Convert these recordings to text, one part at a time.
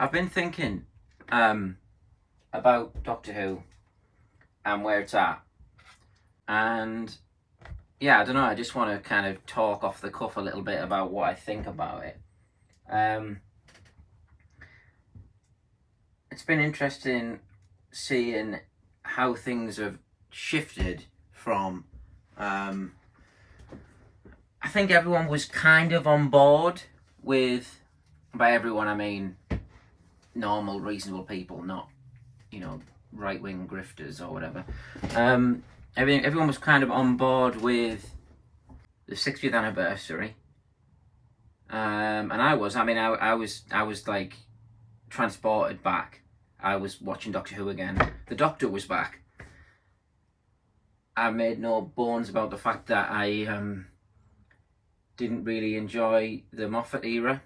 I've been thinking about Doctor Who and where it's at, and yeah, I don't know. I just want to kind of talk off the cuff a little bit about what I think about it. Um, it's been interesting seeing how things have shifted from. I think everyone was kind of on board with, by everyone I mean normal, reasonable people, not right wing grifters or whatever. Everyone was kind of on board with the 60th anniversary, and I was. I mean, I was like transported back. I was watching Doctor Who again. The Doctor was back. I made no bones about the fact that I didn't really enjoy the Moffat era.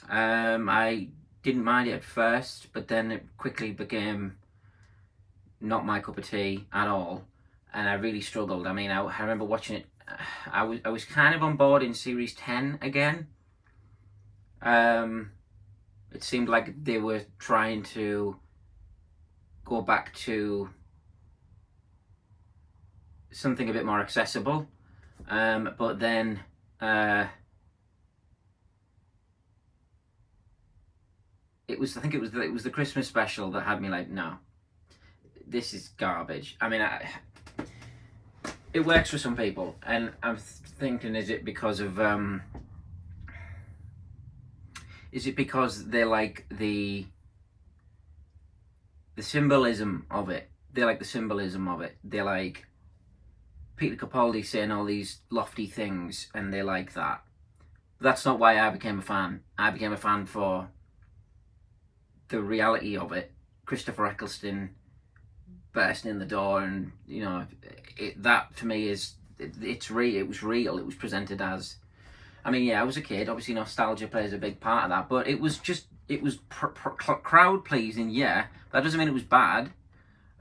I didn't mind it at first, but then it quickly became not my cup of tea at all, and I really struggled. I mean, I remember watching it. I was kind of on board in series 10 again. It seemed like they were trying to go back to something a bit more accessible, but then it was the Christmas special that had me like, no, this is garbage. I mean, it works for some people, and I'm thinking, is it because they like the symbolism of it? They like the symbolism of it. They like Peter Capaldi saying all these lofty things, and they like that. But that's not why I became a fan. I became a fan for the reality of it. Christopher Eccleston bursting in the door, and that to me it's real. It was real. It was presented as. I mean, yeah, I was a kid. Obviously, nostalgia plays a big part of that. But it was crowd pleasing. Yeah, that doesn't mean it was bad.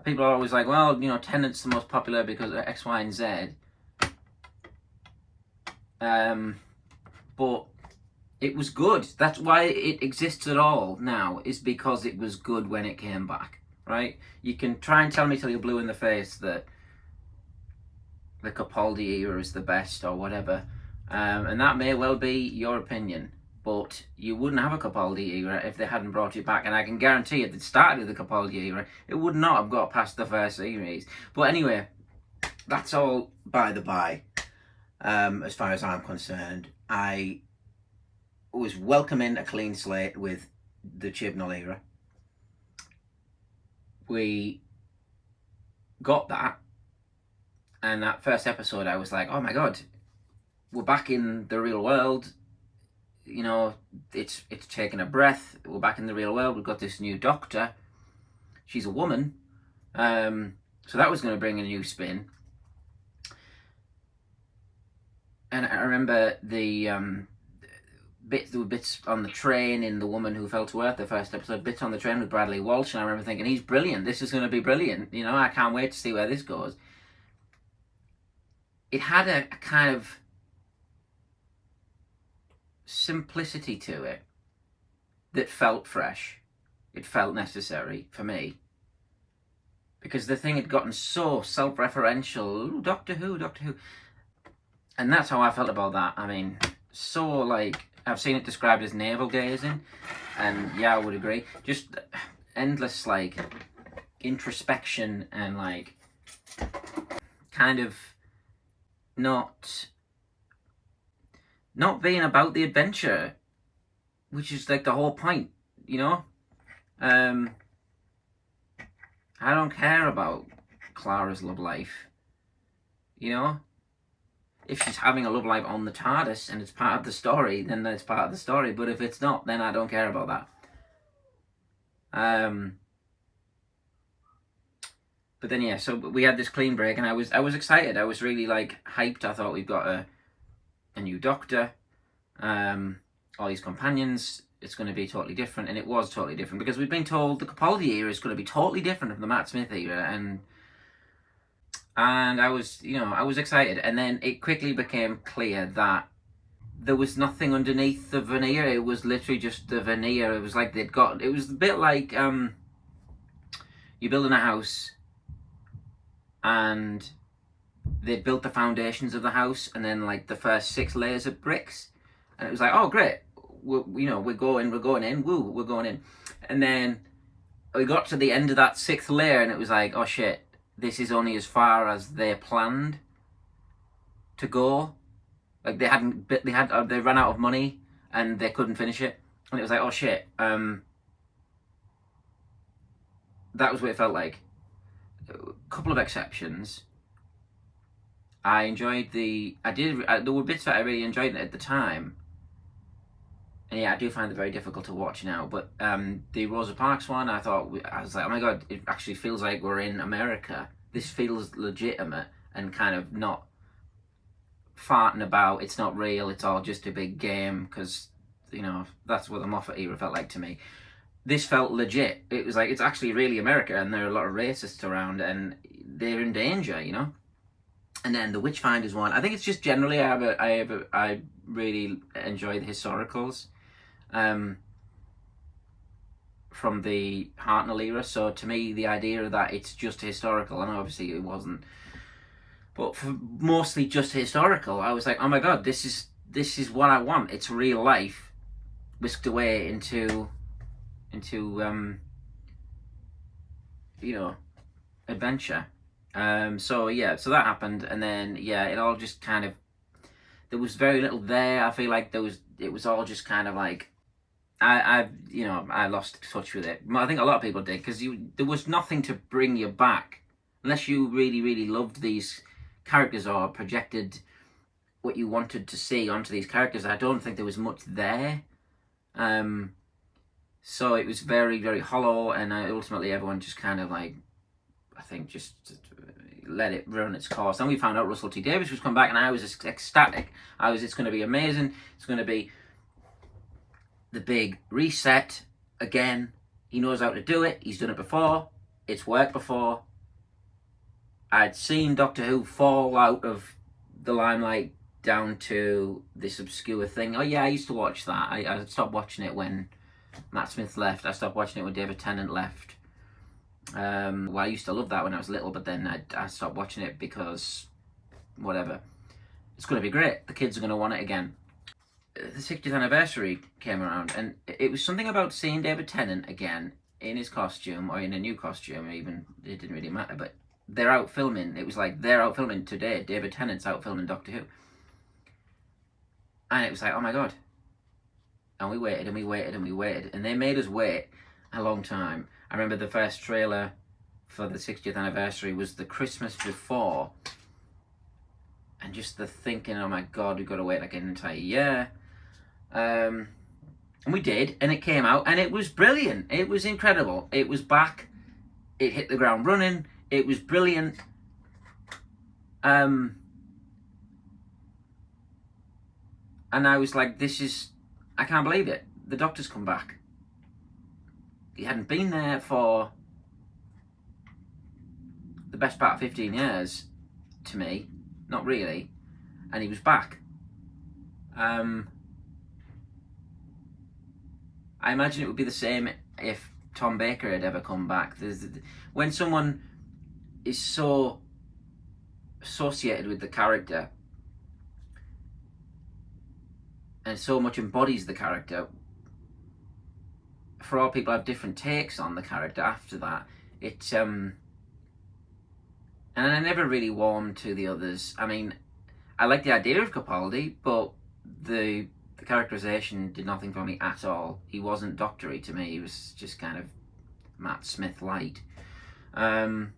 People are always like, well, Tennant's the most popular because of X, Y, and Z. But it was good. That's why it exists at all now, is because it was good when it came back, right? You can try and tell me till you're blue in the face that the Capaldi era is the best or whatever, and that may well be your opinion, but you wouldn't have a Capaldi era if they hadn't brought it back, and I can guarantee if it started with the Capaldi era, it would not have got past the first series. But anyway, that's all by the by. As far as I'm concerned, I was welcoming a clean slate with the Chibnall era. We got that, and that first episode I was like, oh my god, we're back in the real world. It's taking a breath. We're back in the real world. We've got this new Doctor. She's a woman, so that was going to bring a new spin. And I remember there were bits on the train in The Woman Who Fell to Earth, the first episode, bits on the train with Bradley Walsh, and I remember thinking, he's brilliant. This is going to be brilliant. I can't wait to see where this goes. It had a kind of simplicity to it that felt fresh. It felt necessary for me, because the thing had gotten so self-referential. Ooh, Doctor Who, and that's how I felt about that. I mean, so like, I've seen it described as navel gazing, and yeah, I would agree. Just endless like introspection and like kind of not being about the adventure, which is like the whole point, I don't care about Clara's love life, If she's having a love life on the TARDIS and it's part of the story, then that's part of the story. But if it's not, then I don't care about that. But then yeah, so we had this clean break, and I was excited. I was really like hyped. I thought we've got a new Doctor, all these companions. It's going to be totally different, and it was totally different because we'd been told the Capaldi era is going to be totally different from the Matt Smith era, and I was excited, and then it quickly became clear that there was nothing underneath the veneer. It was literally just the veneer. It was like it was a bit like you're building a house and they built the foundations of the house and then like the first 6 layers of bricks, and it was like, oh great, we're going in, woo, we're going in. And then we got to the end of that 6th layer and it was like, oh shit, this is only as far as they planned to go. Like they ran out of money and they couldn't finish it, and it was like, oh shit. That was what it felt like. A couple of exceptions. I enjoyed there were bits that I really enjoyed at the time. And yeah, I do find it very difficult to watch now. But the Rosa Parks one, I was like, oh my god, it actually feels like we're in America. This feels legitimate and kind of not farting about. It's not real. It's all just a big game, because that's what the Moffat era felt like to me. This felt legit. It was like, it's actually really America, and there are a lot of racists around, and they're in danger, And then the Witchfinders one, I think it's just generally I really enjoy the historicals, from the Hartnell era. So to me, the idea that it's just historical, and obviously it wasn't, but for mostly just historical, I was like, oh my god, this is what I want. It's real life whisked away into adventure. So that happened, and then it all just kind of, there was very little there. I feel like it was all just kind of like, I lost touch with it. I think a lot of people did, because there was nothing to bring you back unless you really, really loved these characters or projected what you wanted to see onto these characters. I don't think there was much there. So it was very, very hollow, and ultimately everyone just kind of like, I think, just let it run its course. Then we found out Russell T Davies was coming back, and I was ecstatic. It's going to be amazing. It's going to be the big reset again. He knows how to do it. He's done it before. It's worked before. I'd seen Doctor Who fall out of the limelight down to this obscure thing. Oh yeah, I used to watch that. I stopped watching it when Matt Smith left. I stopped watching it when David Tennant left. Well, I used to love that when I was little, but then I stopped watching it because whatever. It's going to be great. The kids are going to want it again. The 60th anniversary came around, and it was something about seeing David Tennant again in his costume, or in a new costume, even, it didn't really matter, but they're out filming. It was like, they're out filming today. David Tennant's out filming Doctor Who. And it was like, oh my god. And we waited, and we waited, and we waited, and they made us wait a long time. I remember the first trailer for the 60th anniversary was the Christmas before, and just the thinking, oh my god, we've got to wait like an entire year. And we did, and it came out, and it was brilliant. It was incredible. It was back. It hit the ground running. It was brilliant. And I was like, I can't believe it. The Doctor's come back. He hadn't been there for the best part of 15 years, to me. Not really. And he was back. I imagine it would be the same if Tom Baker had ever come back. When someone is so associated with the character and so much embodies the character, for all people have different takes on the character after that. And I never really warmed to the others. I mean, I like the idea of Capaldi, but the characterization did nothing for me at all. He wasn't doctory to me. He was just kind of Matt Smith light. And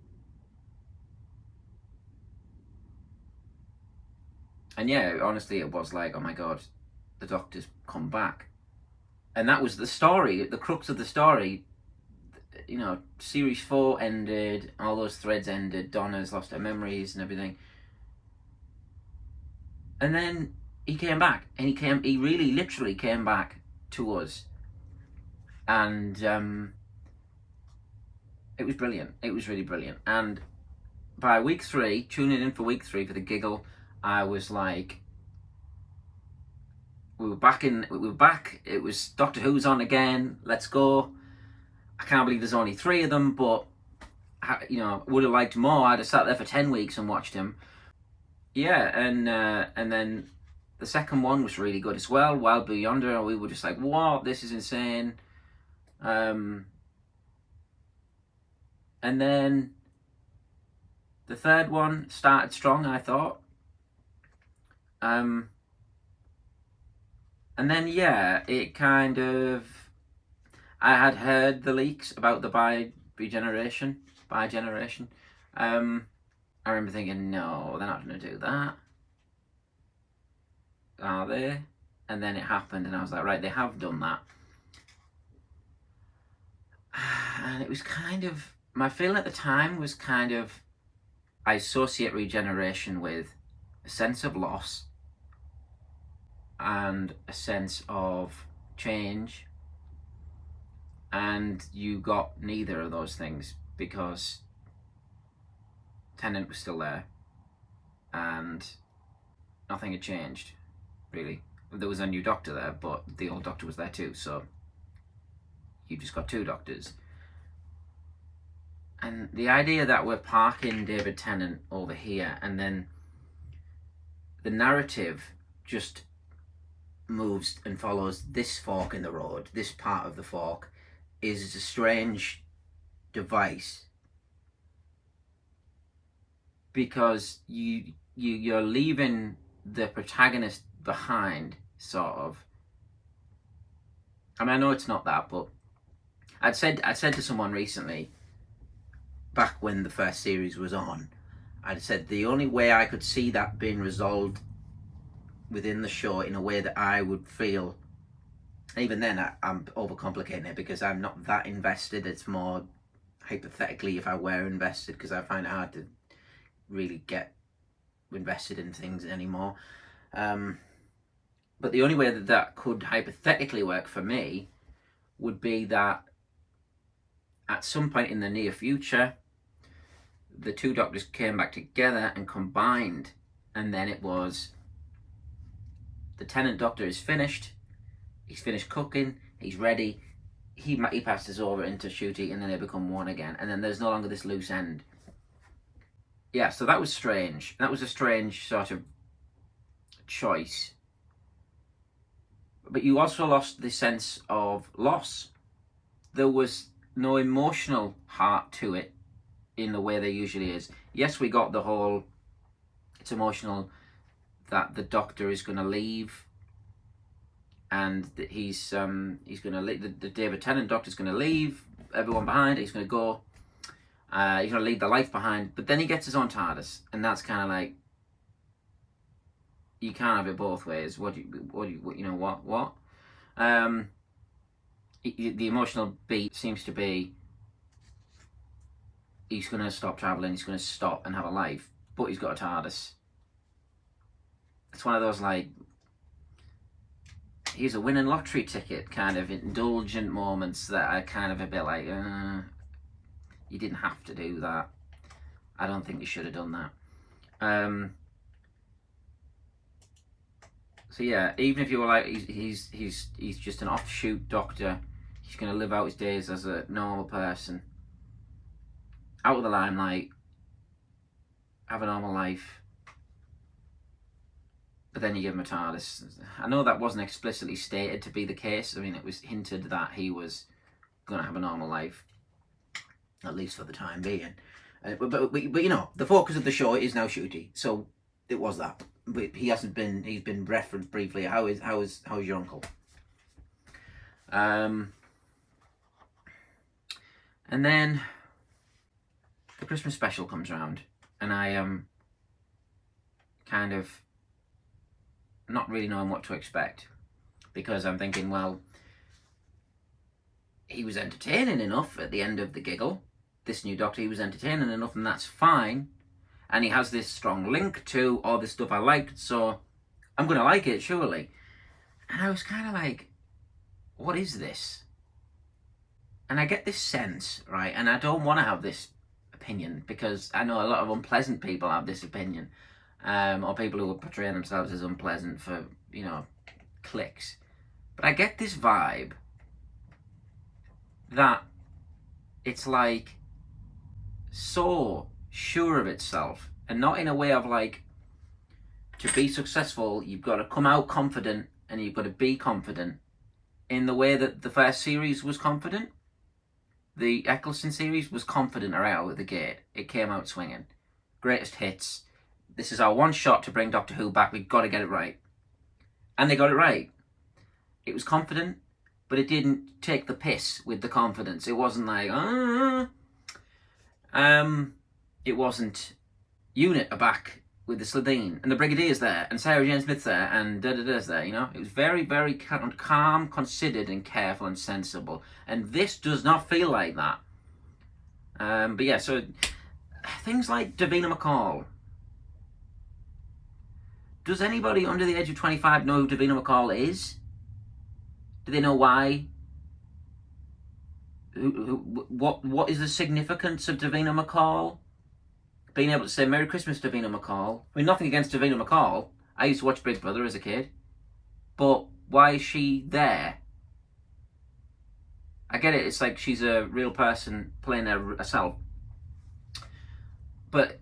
yeah, honestly, it was like, oh my god, the Doctor's come back. And that was the story, the crux of the story. Series 4 ended, all those threads ended, Donna's lost her memories and everything. And then he came back, and he really literally came back to us. And it was brilliant. It was really brilliant. And by week 3, tuning in for week 3 for the giggle, I was like, we were back. It was Doctor Who's on again. Let's go. I can't believe there's only 3 of them, but would have liked more. I'd have sat there for 10 weeks and watched them. Yeah, and then the second one was really good as well. Wild Blue Yonder. We were just like, "What? This is insane." And then the third one started strong, I thought. And then it kind of. I had heard the leaks about the bi-generation. I remember thinking, no, they're not going to do that, are they? And then it happened, and I was like, right, they have done that. And it was kind of, my feeling at the time was kind of, I associate regeneration with a sense of loss and a sense of change, and you got neither of those things because Tennant was still there and nothing had changed, really. There was a new Doctor there, but the old Doctor was there too, so you just got 2 Doctors. And the idea that we're parking David Tennant over here, and then the narrative just moves and follows this fork in the road, this part of the fork, is a strange device, because you're leaving the protagonist behind, sort of. I mean, I know it's not that, but I'd said to someone recently, back when the first series was on, I'd said the only way I could see that being resolved within the show in a way that I would feel, even then I'm overcomplicating it because I'm not that invested. It's more hypothetically if I were invested, because I find it hard to really get invested in things anymore. But the only way that could hypothetically work for me would be that at some point in the near future, the 2 Doctors came back together and combined, and then it was the Tennant Doctor is finished, he's finished cooking, he's ready, he passes over into Ncuti, and then they become one again, and then there's no longer this loose end. Yeah, so that was strange. That was a strange sort of choice. But you also lost the sense of loss. There was no emotional heart to it in the way there usually is. Yes, we got the whole, it's emotional that the Doctor is going to leave, and that he's going to leave, the David Tennant Doctor's going to leave everyone behind, he's going to go. He's going to leave the life behind, but then he gets his own TARDIS, and that's kind of like, you can't have it both ways. What? The emotional beat seems to be, he's going to stop travelling, he's going to stop and have a life, but he's got a TARDIS. It's one of those, like, here's a winning lottery ticket kind of indulgent moments that are kind of a bit like, you didn't have to do that. I don't think you should have done that. So yeah, even if you were like, he's just an offshoot Doctor, he's going to live out his days as a normal person, out of the limelight, have a normal life, but then you give him a TARDIS. I know that wasn't explicitly stated to be the case. I mean, it was hinted that he was going to have a normal life, at least for the time being. But you know, the focus of the show is now Ncuti, so it was that. But he hasn't been. He's been referenced briefly. How is your uncle? And then the Christmas special comes around, and I am kind of not really knowing what to expect, because I'm thinking, well, he was entertaining enough at the end of The Giggle. This new Doctor, he was entertaining enough, and that's fine. And he has this strong link to all this stuff I liked, so I'm going to like it, surely. And I was kind of like, what is this? And I get this sense, right, and I don't want to have this opinion, because I know a lot of unpleasant people have this opinion, or people who would portray themselves as unpleasant for, you know, clicks. But I get this vibe that it's like so sure of itself, and not in a way of like, to be successful you've got to come out confident and you've got to be confident in the way that the first series was confident. The Eccleston series was confident right out of the gate. It came out swinging. Greatest hits. This is our one shot to bring Doctor Who back. We've got to get it right. And they got it right. It was confident, but it didn't take the piss with the confidence. It wasn't like, it wasn't Unit are back with the Slitheen, and the Brigadier's there, and Sarah Jane Smith's there, and da-da-da's there, you know? It was very, very calm, considered, and careful, and sensible. And this does not feel like that. But yeah, so things like Davina McCall. Does anybody under the age of 25 know who Davina McCall is? Do they know why? What is the significance of Davina McCall? Being able to say Merry Christmas, Davina McCall. I mean, nothing against Davina McCall. I used to watch Big Brother as a kid. But why is she there? I get it, it's like she's a real person playing herself. But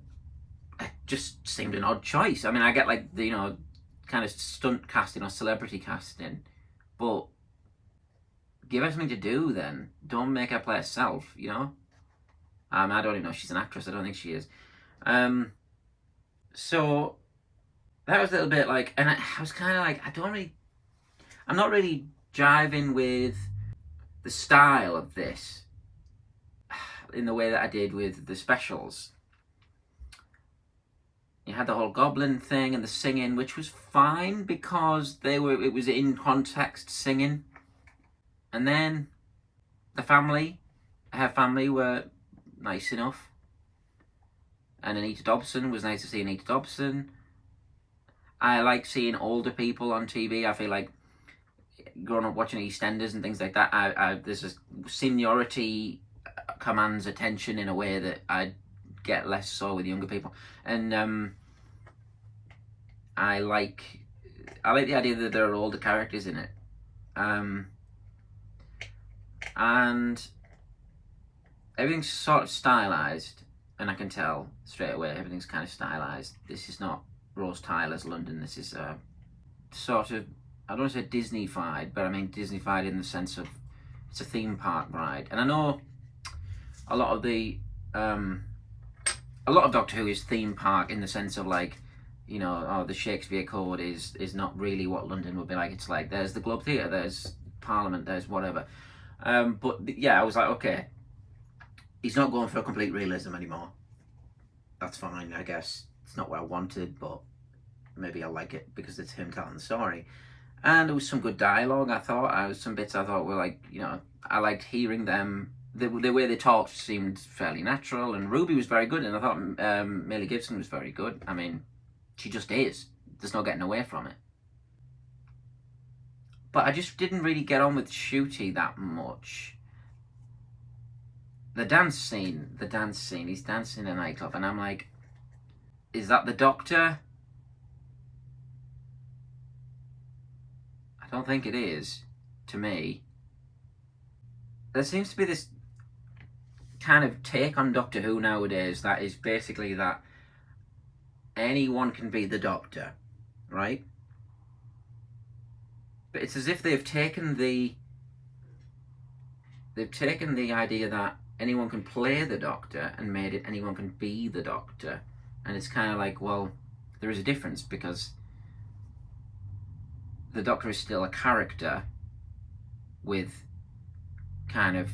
it just seemed an odd choice. I mean, I get like, the, you know, kind of stunt casting or celebrity casting. But give her something to do then. Don't make her play herself, you know? I don't even know if she's an actress. I don't think she is. So that was a little bit like, and I was kind of like, I'm not really jiving with the style of this in the way that I did with the specials. You had the whole goblin thing and the singing, which was fine because it was in context singing. And then her family were nice enough. And Anita Dobson, was nice to see Anita Dobson. I like seeing older people on TV. I feel like growing up watching EastEnders and things like that, there's a seniority commands attention in a way that I get less so with younger people. And I like the idea that there are older characters in it. And everything's sort of stylized. And I can tell straight away everything's kind of stylized. This is not Rose Tyler's London. This is sort of, I don't want to say Disney-fied, but I mean Disney-fied in the sense of it's a theme park ride. And I know a lot of Doctor Who is theme park in the sense of like, you know, the Shakespeare Code is not really what London would be like. It's like there's the Globe Theatre, there's Parliament, there's whatever. But yeah, I was like, okay. He's not going for a complete realism anymore. That's fine, I guess. It's not what I wanted, but maybe I like it because it's him telling the story. And there was some good dialogue, I thought. Some bits I thought were like, you know, I liked hearing them. The way they talked seemed fairly natural, and Ruby was very good, and I thought Millie Gibson was very good. I mean, she just is. There's no getting away from it. But I just didn't really get on with Ncuti that much. The dance scene, he's dancing in a nightclub, and I'm like, is that the Doctor? I don't think it is, to me. There seems to be this kind of take on Doctor Who nowadays that is basically that anyone can be the Doctor, right? But it's as if they've taken the idea that anyone can play the Doctor and made it anyone can be the Doctor. And it's kind of like, well, there is a difference because the Doctor is still a character with kind of,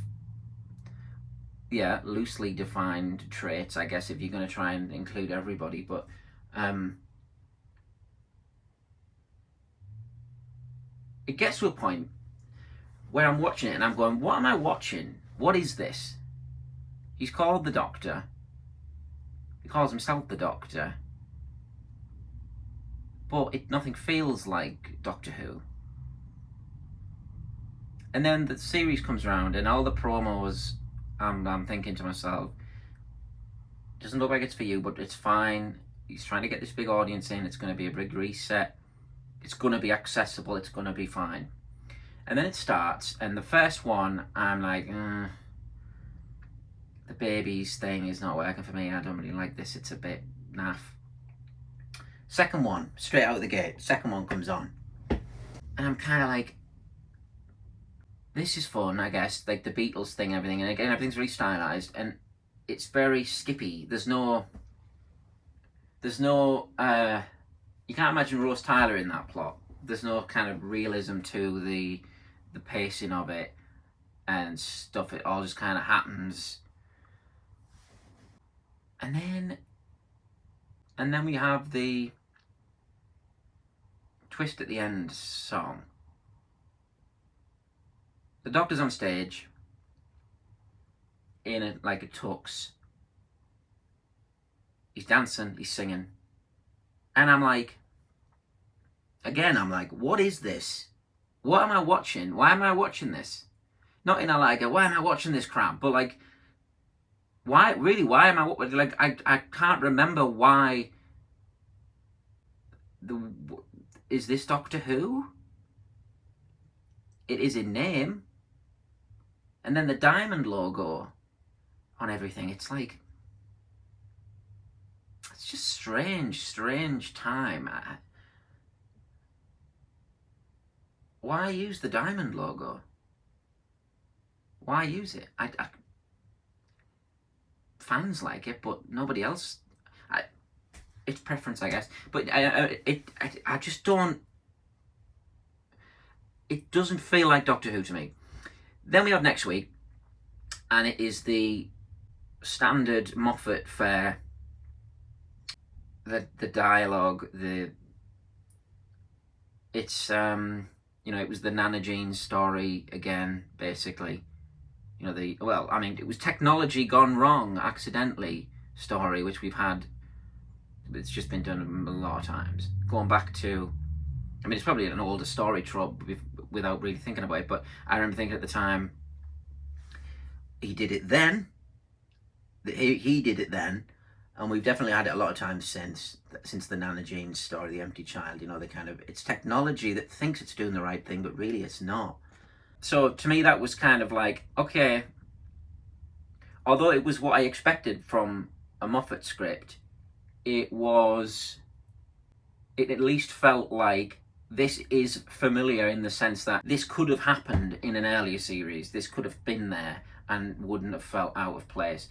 yeah, loosely defined traits, I guess, if you're going to try and include everybody. But it gets to a point where I'm watching it and I'm going, what am I watching? What is this? He's called the Doctor. He calls himself the Doctor. But nothing feels like Doctor Who. And then the series comes around and all the promos, I'm thinking to myself, doesn't look like it's for you, but it's fine. He's trying to get this big audience in. It's going to be a big reset. It's going to be accessible. It's going to be fine. And then it starts, and the first one, I'm like, the babies thing is not working for me. I don't really like this. It's a bit naff. Second one, straight out of the gate, second one comes on. And I'm kind of like, this is fun, I guess. Like the Beatles thing, everything. And again, everything's really stylized, and it's very skippy. There's no, you can't imagine Rose Tyler in that plot. There's no kind of realism to the pacing of it and stuff. It all just kind of happens. And then we have the twist at the end song. The Doctor's on stage in a tux. He's dancing, he's singing. And I'm like, what is this? What am I watching? Why am I watching this? Not in a why am I watching this crap? But like, why am I I can't remember why. Is this Doctor Who? It is in name. And then the diamond logo on everything. It's like, it's just strange time. Why use the diamond logo? Why use it? Fans like it, but nobody else. It's preference, I guess. But I just don't. It doesn't feel like Doctor Who to me. Then we have next week, and it is the standard Moffat fare. The dialogue, it's it was the Nana Jean story again, basically. It was technology gone wrong accidentally story, which we've had. It's just been done a lot of times. Going back to, it's probably an older story trope without really thinking about it, but I remember thinking at the time, he did it then. He did it then, and we've definitely had it a lot of times since the Nana Jean story, The Empty Child. It's technology that thinks it's doing the right thing, but really it's not. So to me, that was kind of like, okay, although it was what I expected from a Moffat script, it at least felt like this is familiar in the sense that this could have happened in an earlier series. This could have been there and wouldn't have felt out of place.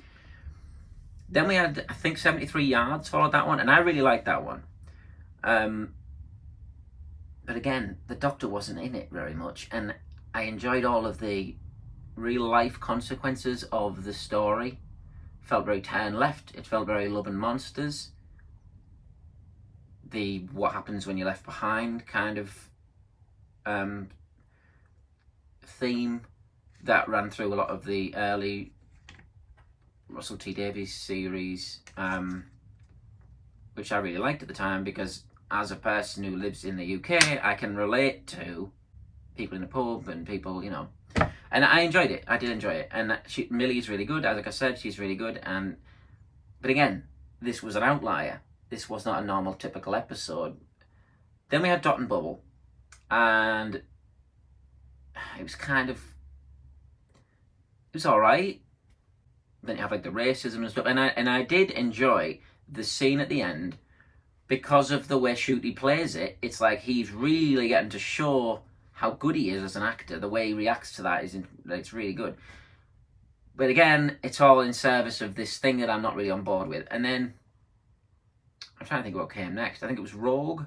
Then we had, I think, 73 Yards followed that one, and I really liked that one. But again, the Doctor wasn't in it very much, and I enjoyed all of the real life consequences of the story. It felt very turn left. It felt very Love and Monsters. The what happens when you're left behind kind of theme that ran through a lot of the early Russell T Davies series, which I really liked at the time, because as a person who lives in the UK, I can relate to people in a pub and people, and I enjoyed it. I did enjoy it, and Millie's really good. As I said, she's really good. But again, this was an outlier. This was not a normal, typical episode. Then we had Dot and Bubble, and it was all right. Then you have the racism and stuff, and I did enjoy the scene at the end because of the way Ncuti plays it. It's like he's really getting to show how good he is as an actor. The way he reacts to that it's really good. But again, it's all in service of this thing that I'm not really on board with. And then I'm trying to think what came next. I think it was Rogue.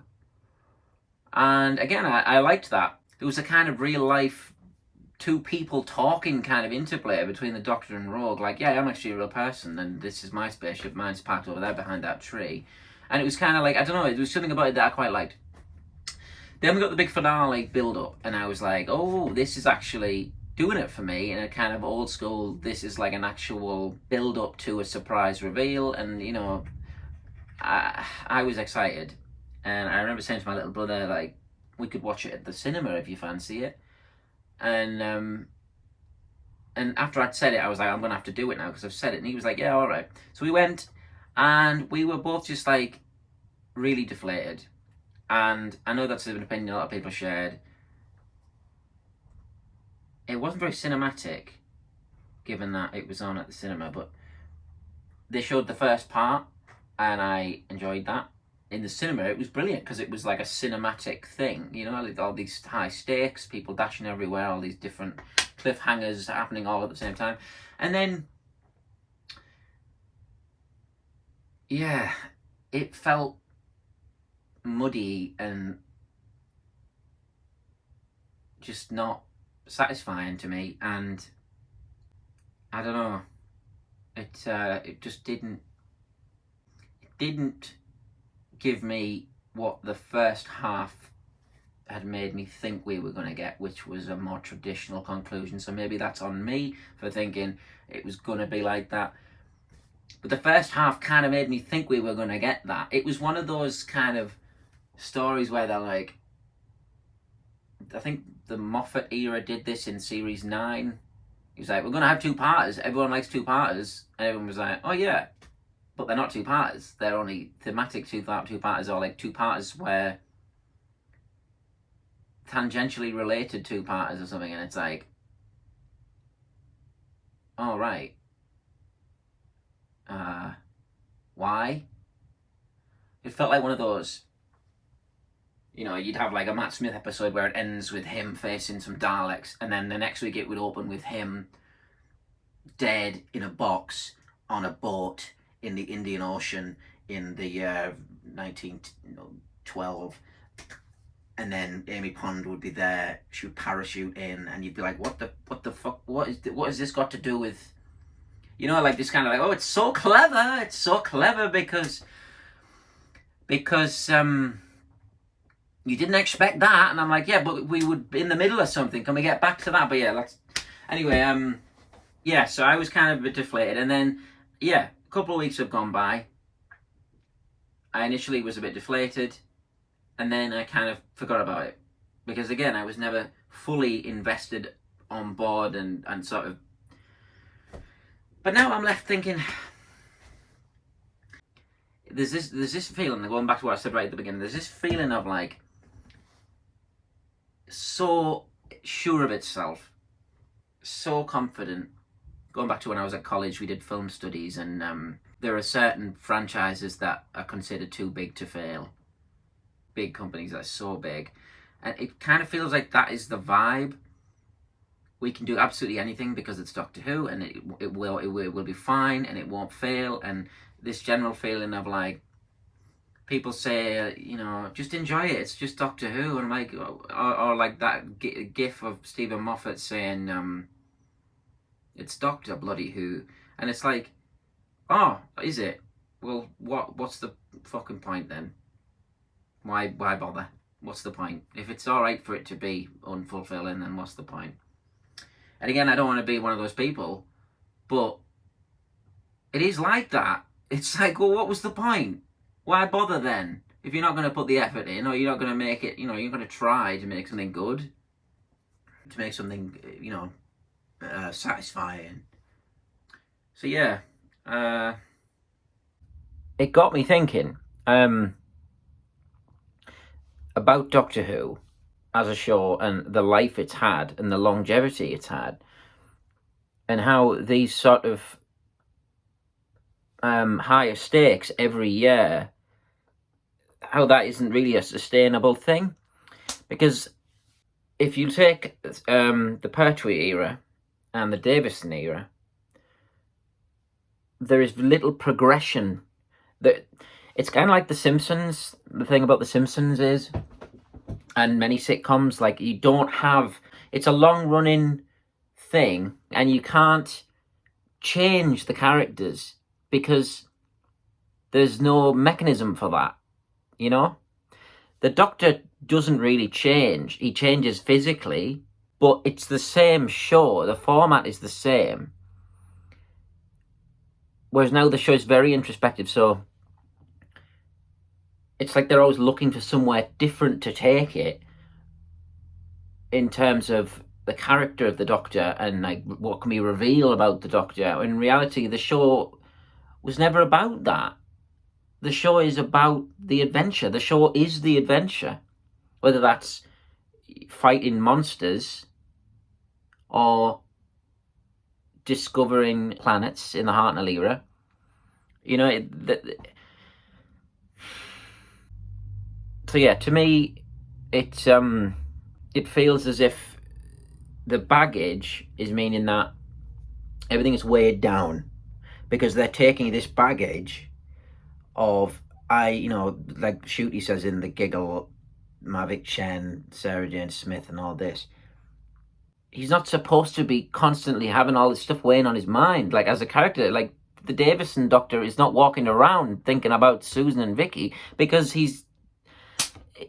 And again, I liked that. There was a kind of real life two people talking kind of interplay between the Doctor and Rogue. Like, yeah, I'm actually a real person, and this is my spaceship. Mine's parked over there behind that tree. And it was kind of like, I don't know, there was something about it that I quite liked. Then we got the big finale build-up, and I was like, oh, this is actually doing it for me in a kind of old school, this is like an actual build-up to a surprise reveal, and, I was excited. And I remember saying to my little brother, like, we could watch it at the cinema if you fancy it. And after I'd said it, I was like, I'm going to have to do it now because I've said it. And he was like, yeah, all right. So we went, and we were both just like really deflated. And I know that's an opinion a lot of people shared. It wasn't very cinematic, given that it was on at the cinema, but they showed the first part, and I enjoyed that. In the cinema, it was brilliant because it was like a cinematic thing, you know, like all these high stakes, people dashing everywhere, all these different cliffhangers happening all at the same time. And then, yeah, it felt muddy and just not satisfying to me, and I don't know, it just didn't give me what the first half had made me think we were going to get, which was a more traditional conclusion. So maybe that's on me for thinking it was going to be like that. But the first half kind of made me think we were going to get that. It was one of those kind of stories where they're like, I think the Moffat era did this in series 9. He was like, we're going to have two-parters. Everyone likes two-parters. And everyone was like, oh yeah. But they're not two-parters. They're only thematic two-parters, or like two-parters where tangentially related two-parters or something. And it's like, oh right. Why? It felt like one of those, you know, you'd have like a Matt Smith episode where it ends with him facing some Daleks, and then the next week it would open with him dead in a box on a boat in the Indian Ocean in the 1912, and then Amy Pond would be there. She would parachute in, and you'd be like, "What the fuck? What has this got to do with?" You know, like this kind of like, "Oh, it's so clever! It's so clever because you didn't expect that." And I'm like, "Yeah, but we would be in the middle of something. Can we get back to that?" But yeah, let's. Anyway, yeah. So I was kind of a bit deflated, and then yeah. Couple of weeks have gone by. I initially was a bit deflated, and then I kind of forgot about it, because again, I was never fully invested on board and sort of. But now I'm left thinking, there's this feeling, going back to what I said right at the beginning, there's this feeling of like so sure of itself, so confident. Going back to when I was at college, we did film studies, and there are certain franchises that are considered too big to fail. Big companies that are so big. And it kind of feels like that is the vibe. We can do absolutely anything because it's Doctor Who, and it will be fine, and it won't fail. And this general feeling of like, people say, you know, just enjoy it, it's just Doctor Who. And I'm like, or like that gif of Stephen Moffat saying, it's Doctor bloody Who, and it's like, oh, is it? Well, what's the fucking point then? Why bother? What's the point? If it's all right for it to be unfulfilling, then what's the point? And again, I don't want to be one of those people, but it is like that. It's like, well, what was the point? Why bother then? If you're not going to put the effort in, or you're not going to make it, you know, you're going to try to make something good, to make something, you know, satisfying. So yeah, it got me thinking about Doctor Who as a show, and the life it's had, and the longevity it's had, and how these sort of higher stakes every year, how that isn't really a sustainable thing. Because if you take the Pertwee era and the Davison era, there is little progression. It's kind of like The Simpsons. The thing about The Simpsons is, and many sitcoms, like, you don't have, it's a long-running thing, and you can't change the characters because there's no mechanism for that, you know? The Doctor doesn't really change. He changes physically, but it's the same show. The format is the same. Whereas now the show is very introspective, so it's like they're always looking for somewhere different to take it in terms of the character of the Doctor and like what can we reveal about the Doctor. In reality, the show was never about that. the show is about the adventure. The show is the adventure. Whether that's fighting monsters or discovering planets in the Hartnell era. You know, so yeah, to me, it feels as if the baggage is meaning that everything is weighed down, because they're taking this baggage of, like Shooty says in The Giggle, Mavic Chen, Sarah Jane Smith and all this, he's not supposed to be constantly having all this stuff weighing on his mind. Like, as a character, like, the Davison Doctor is not walking around thinking about Susan and Vicky, because he's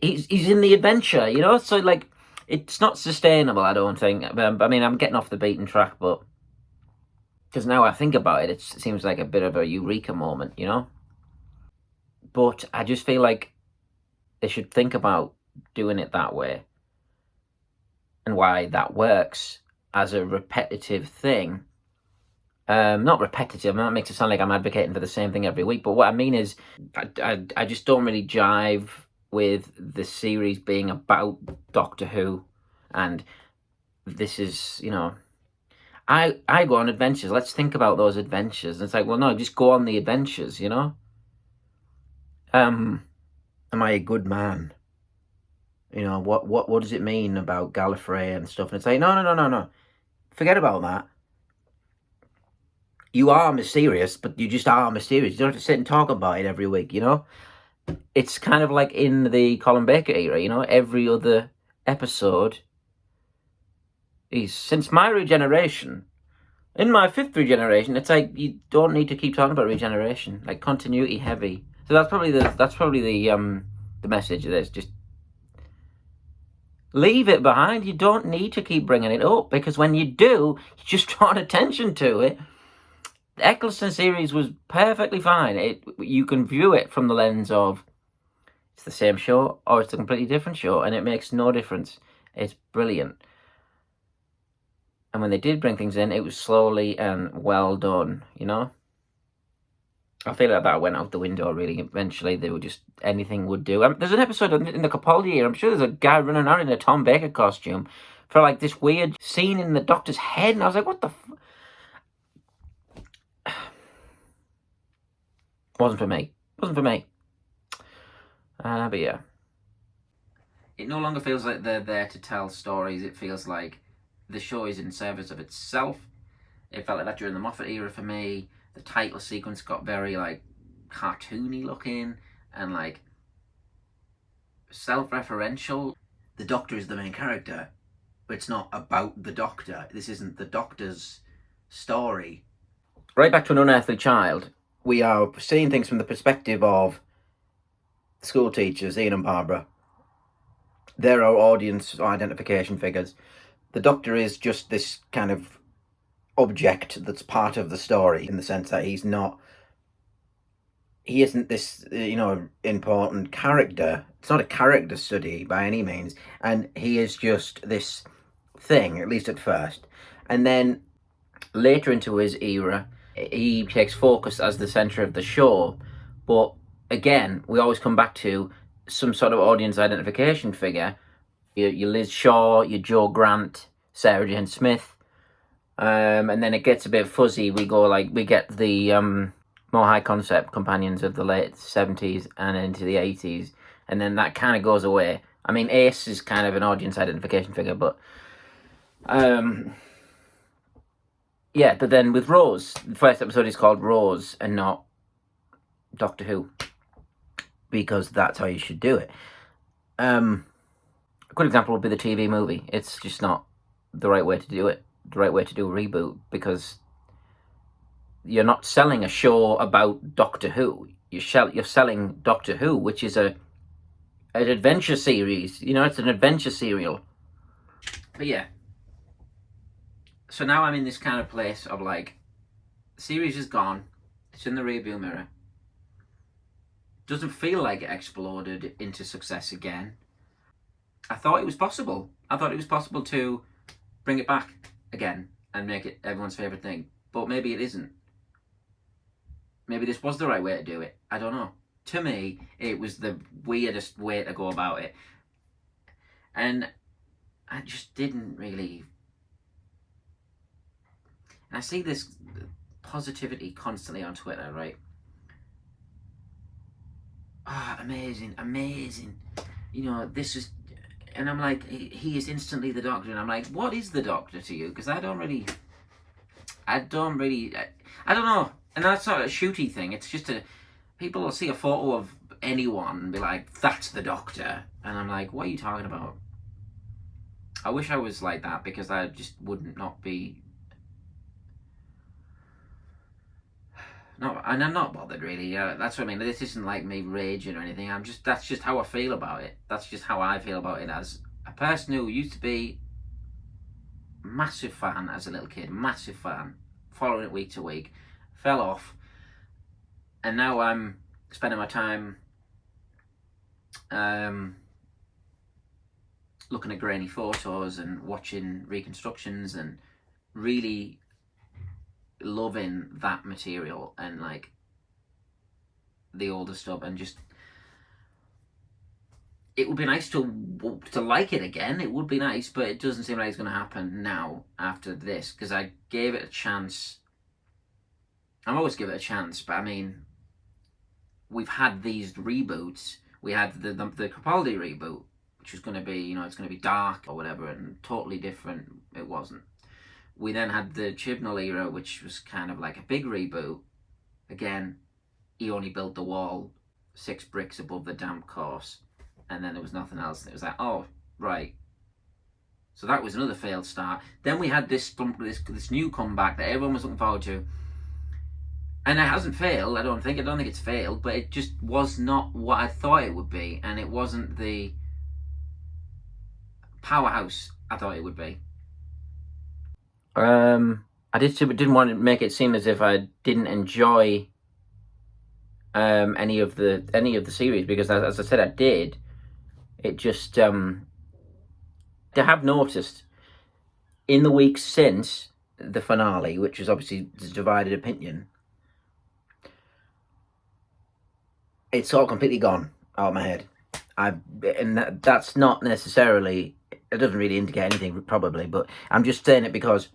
in the adventure, you know? So, like, it's not sustainable, I don't think. I mean, I'm getting off the beaten track, but because now I think about it, it seems like a bit of a eureka moment, you know? But I just feel like they should think about doing it that way, and why that works as a repetitive thing. Not repetitive, that makes it sound like I'm advocating for the same thing every week, but what I mean is, I just don't really jive with the series being about Doctor Who, and this is, you know, I go on adventures, let's think about those adventures. And it's like, well, no, just go on the adventures, you know? Am I a good man? You know, what does it mean about Gallifrey and stuff? And it's like, no. Forget about that. You are mysterious, but you just are mysterious. You don't have to sit and talk about it every week, you know? It's kind of like in the Colin Baker era, you know? Every other episode is, since my regeneration, in my 5th regeneration, it's like, you don't need to keep talking about regeneration. Like, continuity heavy. So that's probably the message of this. Just leave it behind. You don't need to keep bringing it up, because when you do, you just draw attention to it. The Eccleston series was perfectly fine. You can view it from the lens of, it's the same show or it's a completely different show, and it makes no difference. It's brilliant. And when they did bring things in, it was slowly and well done, you know? I feel like that went out the window, really. Eventually, they were just, anything would do. There's an episode in the Capaldi era, I'm sure there's a guy running around in a Tom Baker costume for, like, this weird scene in the Doctor's head, and I was like, what the Wasn't for me. But yeah. It no longer feels like they're there to tell stories. It feels like the show is in service of itself. It felt like that during the Moffat era for me. The title sequence got very, like, cartoony looking and, like, self-referential. The Doctor is the main character, but it's not about the Doctor. This isn't the Doctor's story. Right back to An Unearthly Child, we are seeing things from the perspective of school teachers, Ian and Barbara. They're our audience identification figures. The Doctor is just this kind of object that's part of the story, in the sense that he isn't this, important character. It's not a character study by any means, and he is just this thing, at least at first. And then later into his era, he takes focus as the centre of the show, but again, we always come back to some sort of audience identification figure. Your Liz Shaw, your Jo Grant, Sarah Jane Smith, and then it gets a bit fuzzy. We get the more high concept companions of the late 70s and into the 80s, and then that kind of goes away. I mean, Ace is kind of an audience identification figure, but yeah, but then with Rose, the first episode is called Rose and not Doctor Who, because that's how you should do it. A good example would be the TV movie. It's just not the right way to do it, the right way to do a reboot, because you're not selling a show about Doctor Who. You're selling Doctor Who, which is an adventure series. You know, it's an adventure serial. But yeah. So now I'm in this kind of place of, like, the series is gone. It's in the rearview mirror. Doesn't feel like it exploded into success again. I thought it was possible. I thought it was possible to bring it back again and make it everyone's favourite thing. But maybe it isn't. Maybe this was the right way to do it. I don't know. To me, it was the weirdest way to go about it. And I just didn't really. And I see this positivity constantly on Twitter, right? Ah, amazing, amazing. You know, this is. And I'm like, he is instantly the Doctor. And I'm like, what is the Doctor to you? Because I don't really. I don't know. And that's not a shooty thing. It's just a. People will see a photo of anyone and be like, that's the Doctor. And I'm like, what are you talking about? I wish I was like that, because I just wouldn't not be. No, and I'm not bothered really. That's what I mean. This isn't like me raging or anything. That's just how I feel about it. That's just how I feel about it as a person who used to be massive fan as a little kid, massive fan, following it week to week, fell off, and now I'm spending my time looking at grainy photos and watching reconstructions and really loving that material and like the older stuff, and just it would be nice to like it again. It would be nice, but it doesn't seem like it's going to happen now after this, because I gave it a chance. I always give it a chance, but I mean, we've had these reboots. We had the Capaldi reboot, which was going to be, you know, it's going to be dark or whatever, and totally different. It wasn't. We then had the Chibnall era, which was kind of like a big reboot. Again, he only built the wall 6 bricks above the damp course, and then there was nothing else. And it was like, oh, right. So that was another failed start. Then we had this new comeback that everyone was looking forward to. And it hasn't failed, I don't think it's failed, but it just was not what I thought it would be, and it wasn't the powerhouse I thought it would be. I didn't want to make it seem as if I didn't enjoy any of the series, because as I said, I did. It just I have noticed in the weeks since the finale, which is obviously the divided opinion, it's all completely gone out of my head. And that's not necessarily, it doesn't really indicate anything probably, but I'm just saying it because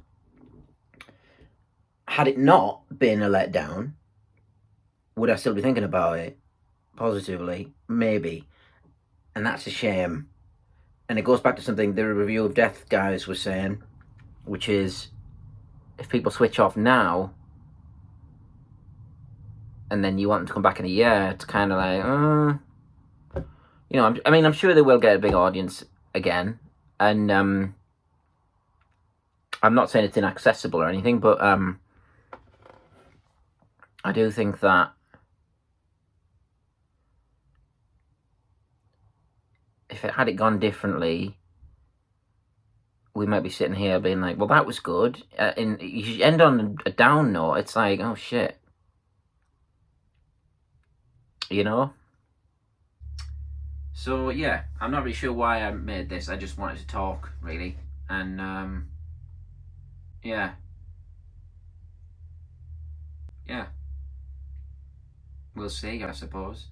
had it not been a letdown, would I still be thinking about it positively? Maybe. And that's a shame. And it goes back to something the review of Death guys was saying, which is, if people switch off now and then you want them to come back in a year, it's kind of like, you know, I'm sure they will get a big audience again, and I'm not saying it's inaccessible or anything, but I do think that if it had gone differently, we might be sitting here being like, well, that was good. And you end on a down note. It's like, oh shit, you know. So yeah, I'm not really sure why I made this. I just wanted to talk, really, and yeah, we'll see, I suppose.